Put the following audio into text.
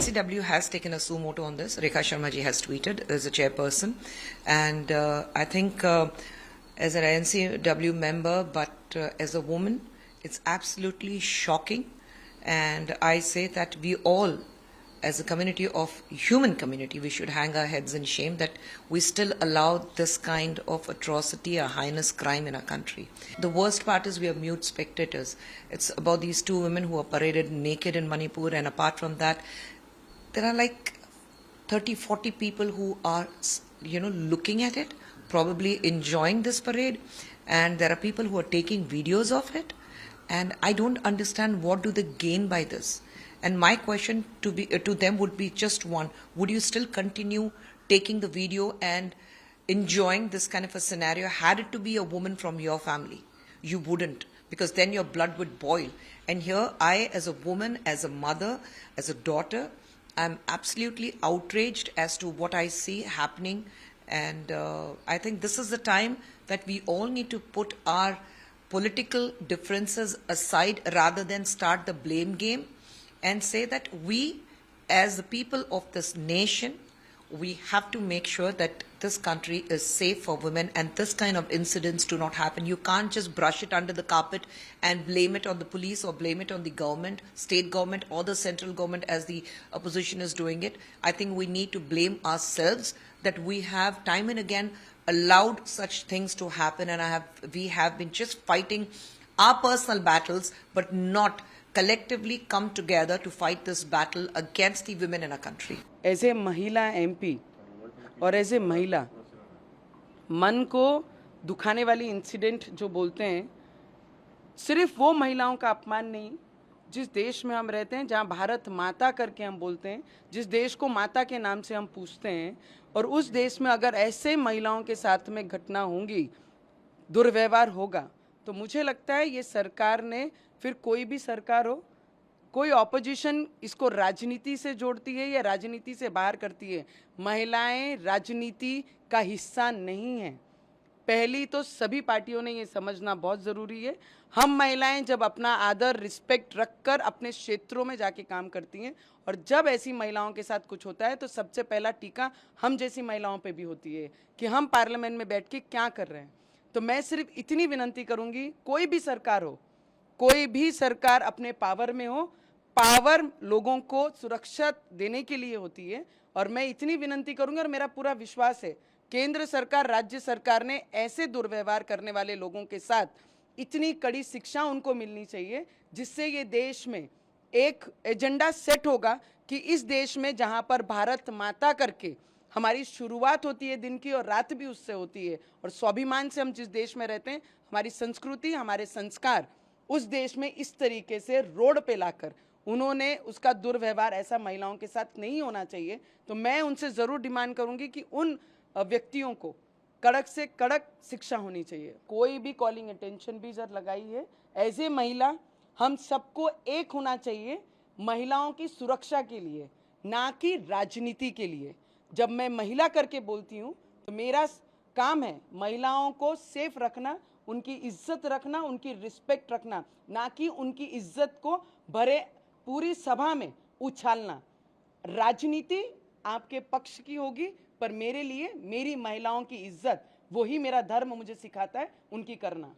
NCW has taken a suo motu on this. Rekha Sharma ji has tweeted as a chairperson, and I think as an NCW member, but as a woman, it's absolutely shocking. And I say that we all, as a community of human community, we should hang our heads in shame that we still allow this kind of atrocity, a heinous crime in our country. The worst part is we are mute spectators. It's about these two women who are paraded naked in Manipur, and apart from that, there are like 30, 40 people who are, looking at it, probably enjoying this parade, and there are people who are taking videos of it, and I don't understand what do they gain by this. And my question to them would be just one: would you still continue taking the video and enjoying this kind of a scenario? Had it to be a woman from your family, you wouldn't, because then your blood would boil. And here I, as a woman, as a mother, as a daughter, I'm absolutely outraged as to what I see happening. And I think this is the time that we all need to put our political differences aside rather than start the blame game, and say that we, as the people of this nation, we have to make sure that this country is safe for women and this kind of incidents do not happen. You can't just brush it under the carpet and blame it on the police or blame it on the government, state government or the central government as the opposition is doing it. I think we need to blame ourselves that we have time and again allowed such things to happen, and we have been just fighting our personal battles but not collectively come together to fight this battle against the women in our country. As a महिला MP और as a महिला, मन को दुखाने वाली incident जो बोलते हैं, सिर्फ वो महिलाओं का अपमान नहीं, जिस देश में हम रहते हैं, जहां भारत माता करके हम बोलते हैं, जिस देश को माता के नाम से हम पूछते हैं, और उस देश में अगर ऐसे महिलाओं के साथ में घटना होंगी, दुर्व्यवहार होगा, तो मुझे लगता है ये सरकार ने, फिर कोई भी सरकार हो, कोई ऑपोजिशन इसको राजनीति से जोड़ती है या राजनीति से बाहर करती है। महिलाएं राजनीति का हिस्सा नहीं हैं। पहली तो सभी पार्टियों ने ये समझना बहुत ज़रूरी है। हम महिलाएं जब अपना आदर, रिस्पेक्ट रखकर अपने क्षेत्रों में जाके काम करती हैं, और जब ऐसी महिलाओं के साथ कुछ होता है तो सबसे पहला टीका हम जैसी महिलाओं पे भी होती है कि हम पार्लियामेंट में बैठ के क्या कर रहे हैं। तो मैं सिर्फ इतनी विनंती करूंगी, कोई भी सरकार हो, कोई भी सरकार अपने पावर में हो, पावर लोगों को सुरक्षा देने के लिए होती है, और मैं इतनी विनंती करूंगी और मेरा पूरा विश्वास है केंद्र सरकार, राज्य सरकार ने ऐसे दुर्व्यवहार करने वाले लोगों के साथ इतनी कड़ी शिक्षा उनको मिलनी चाहिए, जिससे ये देश में एक एजेंडा सेट होगा कि इस देश में जहां पर भारत माता करके हमारी शुरुआत होती है दिन की और रात भी उससे होती है, और स्वाभिमान से हम जिस देश में रहते हैं, हमारी संस्कृति, हमारे संस्कार उस देश में इस तरीके से रोड पे लाकर उन्होंने उसका दुर्व्यवहार ऐसा महिलाओं के साथ नहीं होना चाहिए। तो मैं उनसे ज़रूर डिमांड करूंगी कि उन व्यक्तियों को कड़क से कड़क शिक्षा होनी चाहिए। कोई भी कॉलिंग अटेंशन भी जर लगाई है, एज ए महिला हम सबको एक होना चाहिए महिलाओं की सुरक्षा के लिए, ना कि राजनीति के लिए। जब मैं महिला करके बोलती हूँ तो मेरा काम है महिलाओं को सेफ रखना, उनकी इज्जत रखना, उनकी रिस्पेक्ट रखना, ना कि उनकी इज्जत को भरे पूरी सभा में उछालना। राजनीति आपके पक्ष की होगी, पर मेरे लिए मेरी महिलाओं की इज्जत, वही मेरा धर्म मुझे सिखाता है उनकी करना।